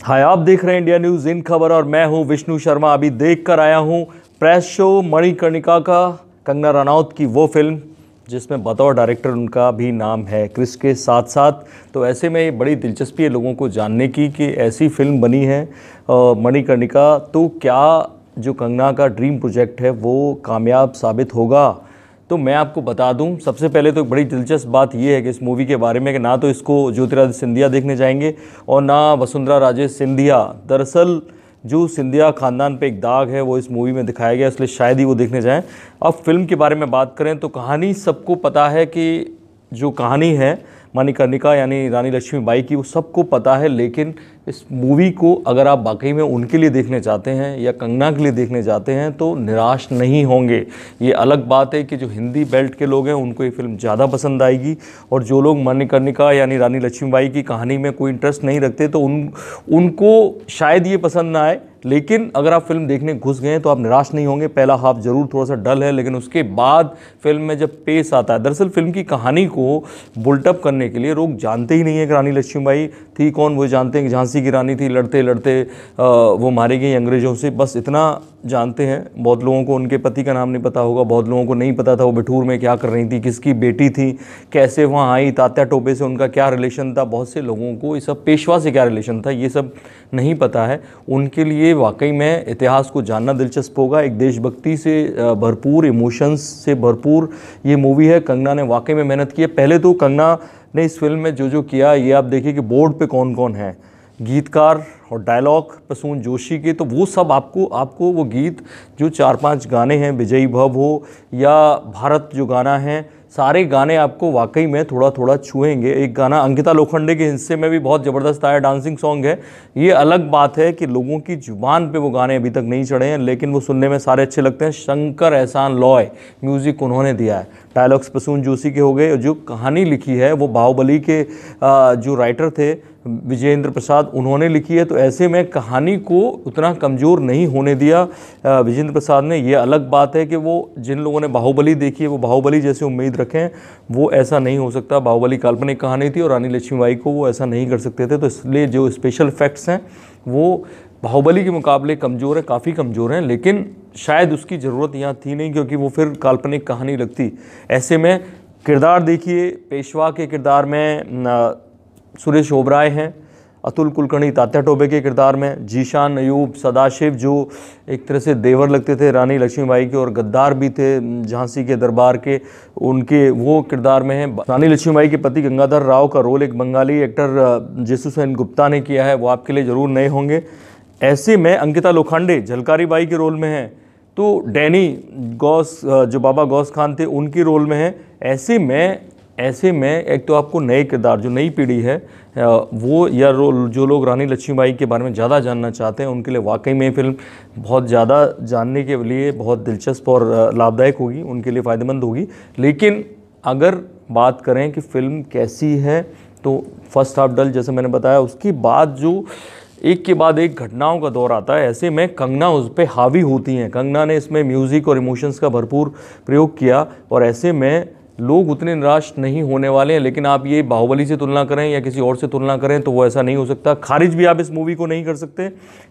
हाय, आप देख रहे हैं इंडिया न्यूज़ इन खबर और मैं हूं विष्णु शर्मा। अभी देख कर आया हूं प्रेस शो मणिकर्णिका का, कंगना रनौत की वो फिल्म जिसमें बतौर डायरेक्टर उनका भी नाम है क्रिस के साथ साथ। तो ऐसे में बड़ी दिलचस्पी है लोगों को जानने की कि ऐसी फिल्म बनी है मणिकर्णिका। तो क्या जो कंगना का ड्रीम प्रोजेक्ट है वो कामयाब साबित होगा? तो मैं आपको बता दूं, सबसे पहले तो बड़ी दिलचस्प बात यह है कि इस मूवी के बारे में कि ना तो इसको ज्योतिरादित्य सिंधिया देखने जाएंगे और ना वसुंधरा राजे सिंधिया। दरअसल जो सिंधिया खानदान पे एक दाग है वो इस मूवी में दिखाया गया, इसलिए शायद ही वो देखने जाएं। अब फिल्म के बारे में बात करें तो कहानी सबको पता है कि जो कहानी है मणिकर्णिका यानी रानी लक्ष्मीबाई की, वो सबको पता है। लेकिन इस मूवी को अगर आप वाकई में उनके लिए देखने चाहते हैं या कंगना के लिए देखने चाहते हैं तो निराश नहीं होंगे। ये अलग बात है कि जो हिंदी बेल्ट के लोग हैं उनको ये फिल्म ज़्यादा पसंद आएगी, और जो लोग मणिकर्णिका यानी रानी लक्ष्मीबाई की कहानी में कोई इंटरेस्ट नहीं रखते तो उनको शायद ये पसंद ना आए। लेकिन अगर आप फिल्म देखने घुस गए तो आप निराश नहीं होंगे। पहला हाफ ज़रूर थोड़ा सा डल है, लेकिन उसके बाद फिल्म में जब पेस आता है, दरअसल फिल्म की कहानी को बुल्टअप करने के लिए लोग जानते ही नहीं है कि रानी लक्ष्मीबाई थी कौन। वो जानते हैं कि झांसी की रानी थी, लड़ते लड़ते वो मारी गई अंग्रेज़ों से, बस इतना जानते हैं। बहुत लोगों को उनके पति का नाम नहीं पता होगा, बहुत लोगों को नहीं पता था वो बिठूर में क्या कर रही थी, किसकी बेटी थी, कैसे वहाँ आई, तात्या टोपे से उनका क्या रिलेशन था। बहुत से लोगों को ये सब, पेशवा से क्या रिलेशन था, ये सब नहीं पता है। उनके लिए वाकई में इतिहास को जानना दिलचस्प होगा। एक देशभक्ति से भरपूर, इमोशंस से भरपूर ये मूवी है। कंगना ने वाकई में मेहनत की है। पहले तो कंगना ने इस फिल्म में जो जो किया, ये आप देखिए कि बोर्ड पे कौन कौन है, गीतकार और डायलॉग प्रसून जोशी के, तो वो सब आपको वो गीत जो 4-5 गाने हैं, विजयी भव हो या भारत जो गाना है, सारे गाने आपको वाकई में थोड़ा थोड़ा छुएंगे। एक गाना अंकिता लोखंडे के हिस्से में भी बहुत ज़बरदस्त आया, डांसिंग सॉन्ग है। ये अलग बात है कि लोगों की जुबान पे वो गाने अभी तक नहीं चढ़े हैं, लेकिन वो सुनने में सारे अच्छे लगते हैं। शंकर एहसान लॉय म्यूज़िक उन्होंने दिया है, डायलॉग्स प्रसून जोशी के हो गए, और जो कहानी लिखी है वो बाहुबली के जो राइटर थे विजेंद्र प्रसाद, उन्होंने लिखी है। तो ऐसे में कहानी को उतना कमज़ोर नहीं होने दिया विजेंद्र प्रसाद ने। ये अलग बात है कि वो जिन लोगों ने बाहुबली देखी है वो बाहुबली जैसे उम्मीद रखें, वो ऐसा नहीं हो सकता। बाहुबली काल्पनिक कहानी थी और रानी लक्ष्मीबाई को वो ऐसा नहीं कर सकते थे, तो इसलिए जो स्पेशल इफेक्ट्स हैं वो बाहुबली के मुकाबले कमज़ोर है, काफ़ी कमज़ोर हैं। लेकिन शायद उसकी ज़रूरत यहाँ थी नहीं, क्योंकि वो फिर काल्पनिक कहानी लगती। ऐसे में किरदार देखिए, पेशवा के किरदार में सुरेश ओबराय हैं, अतुल कुलकर्णी तात्या टोपे के किरदार में, जीशान अयूब, सदाशिव जो एक तरह से देवर लगते थे रानी लक्ष्मीबाई के और गद्दार भी थे झांसी के दरबार के, उनके वो किरदार में हैं। रानी लक्ष्मीबाई के पति गंगाधर राव का रोल एक बंगाली एक्टर जेसु सेन गुप्ता ने किया है, वो आपके लिए ज़रूर नए होंगे। ऐसे में अंकिता लोखंडे झलकारी बाई के रोल में हैं, तो डैनी गौस जो बाबा गौस खान थे उनकी रोल में है। ऐसे में एक तो आपको नए किरदार, जो नई पीढ़ी है वो या जो लोग रानी लक्ष्मीबाई के बारे में ज़्यादा जानना चाहते हैं, उनके लिए वाकई में फिल्म बहुत ज़्यादा जानने के लिए बहुत दिलचस्प और लाभदायक होगी, उनके लिए फ़ायदेमंद होगी। लेकिन अगर बात करें कि फ़िल्म कैसी है, तो फर्स्ट हाफ डल जैसे मैंने बताया, उसके बाद जो एक के बाद एक घटनाओं का दौर आता है, ऐसे में कंगना उस पर हावी होती हैं। कंगना ने इसमें म्यूज़िक और इमोशंस का भरपूर प्रयोग किया, और ऐसे में लोग उतने निराश नहीं होने वाले हैं। लेकिन आप ये बाहुबली से तुलना करें या किसी और से तुलना करें तो वो ऐसा नहीं हो सकता। खारिज भी आप इस मूवी को नहीं कर सकते।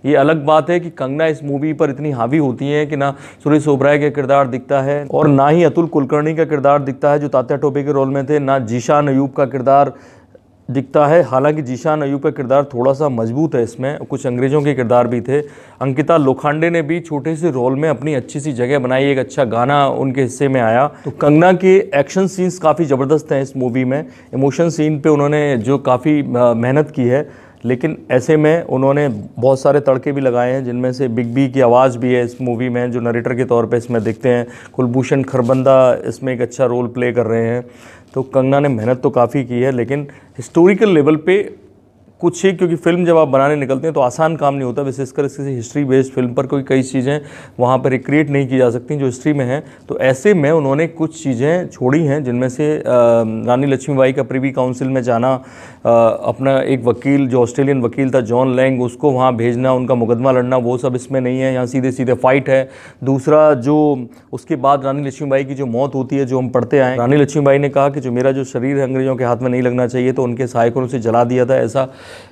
ये अलग बात है कि कंगना इस मूवी पर इतनी हावी होती है कि ना सुरेश ओबराय का किरदार दिखता है और ना ही अतुल कुलकर्णी का किरदार दिखता है जो तात्या टोपे के रोल में थे, ना जीशान अयूब का किरदार दिखता है। हालांकि जीशान अयूब का किरदार थोड़ा सा मजबूत है, इसमें कुछ अंग्रेज़ों के किरदार भी थे। अंकिता लोखंडे ने भी छोटे से रोल में अपनी अच्छी सी जगह बनाई, एक अच्छा गाना उनके हिस्से में आया। तो कंगना के एक्शन सीन्स काफ़ी ज़बरदस्त हैं इस मूवी में, इमोशन सीन पे उन्होंने जो काफ़ी मेहनत की है। लेकिन ऐसे में उन्होंने बहुत सारे तड़के भी लगाए हैं, जिनमें से बिग बी की आवाज़ भी है इस मूवी में, जो नरेटर के तौर पे इसमें दिखते हैं। कुलभूषण खरबंदा इसमें एक अच्छा रोल प्ले कर रहे हैं। तो कंगना ने मेहनत तो काफ़ी की है, लेकिन हिस्टोरिकल लेवल पे कुछ ही, क्योंकि फ़िल्म जब आप बनाने निकलते हैं तो आसान काम नहीं होता, विशेषकर किसी हिस्ट्री बेस्ड फिल्म पर कोई कई चीज़ें वहाँ पर रिक्रिएट नहीं की जा सकती जो हिस्ट्री में हैं। तो ऐसे में उन्होंने कुछ चीज़ें छोड़ी हैं, जिनमें से रानी लक्ष्मीबाई का प्रिवी काउंसिल में जाना, अपना एक वकील जो ऑस्ट्रेलियन वकील था जॉन लैंग, उसको वहाँ भेजना, उनका मुकदमा लड़ना, वो सब इसमें नहीं है। यहाँ सीधे सीधे फाइट है। दूसरा, जो उसके बाद रानी लक्ष्मीबाई की जो मौत होती है, जो हम पढ़ते आए, रानी लक्ष्मीबाई ने कहा कि जो मेरा जो शरीर है अंग्रेज़ों के हाथ में नहीं लगना चाहिए, तो उनके सहायकों ने उसे जला दिया था। ऐसा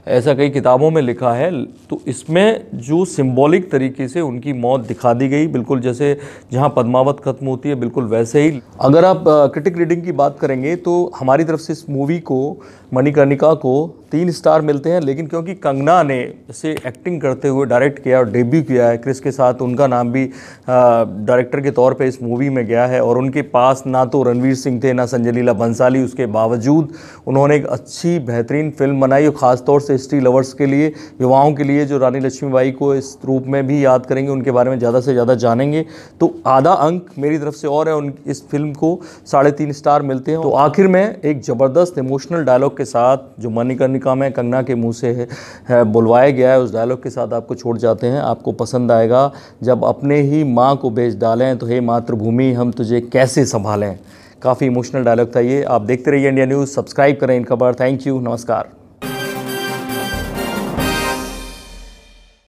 ऐसा कई किताबों में लिखा है। तो इसमें जो सिंबॉलिक तरीके से उनकी मौत दिखा दी गई, बिल्कुल जैसे जहाँ पद्मावत खत्म होती है बिल्कुल वैसे ही। अगर आप क्रिटिक रेटिंग की बात करेंगे तो हमारी तरफ से इस मूवी को, मणिकर्णिका को 3 स्टार मिलते हैं। लेकिन क्योंकि कंगना ने इसे एक्टिंग करते हुए डायरेक्ट किया और डेब्यू किया है क्रिस के साथ, उनका नाम भी डायरेक्टर के तौर पे इस मूवी में गया है। और उनके पास ना तो रणवीर सिंह थे ना संजय लीला भंसाली, उसके बावजूद उन्होंने एक अच्छी बेहतरीन फिल्म बनाई। और ख़ासतौर से हिस्ट्री लवर्स के लिए, युवाओं के लिए जो रानी लक्ष्मीबाई को इस रूप में भी याद करेंगे, उनके बारे में ज़्यादा से ज़्यादा जानेंगे। तो आधा अंक मेरी तरफ से और है, इस फिल्म को 3.5 स्टार मिलते हैं। तो आखिर में एक ज़बरदस्त इमोशनल डायलॉग के साथ जो मणिकर्णिका में कंगना के मुंह से है बुलवाया गया है, उस डायलॉग के साथ आपको छोड़ जाते हैं। आपको पसंद आएगा। जब अपने ही माँ को बेच डालें तो हे मातृभूमि हम तुझे कैसे संभालें। काफ़ी इमोशनल डायलॉग था ये। आप देखते रहिए इंडिया न्यूज़, सब्सक्राइब करें इन खबर। थैंक यू, नमस्कार।